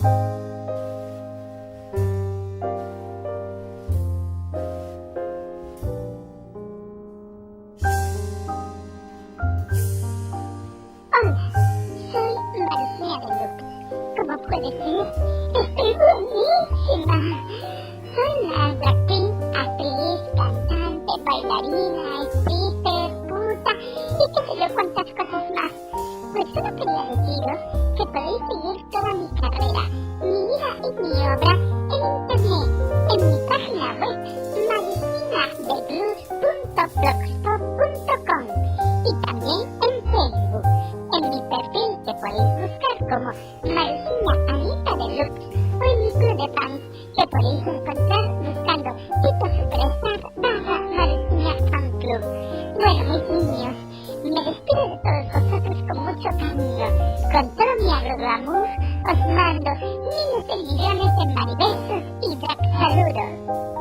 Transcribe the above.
Hola, soy Marcia de Lux. Como puedes ver, estoy buenísima. Soy una drag queen, actriz, cantante, bailarina, stripper, puta y qué sé yo cuántas cosas más. Pues solo quería deciros que podéis seguir toda mi carrera, mi vida y mi obra en internet, en mi página web maricinadeluz.blogspot.com y también en Facebook, en mi perfil que podéis buscar como Maricina Anita Deluxe o en mi club de fans que podéis encontrar buscando Tito Superstar Maricina Fan Club. Bueno, mis niños, me despido de todos vosotros con mucho cariño, con todo mi agroglamour, os mando miles de millones de maribesos y drag saludos.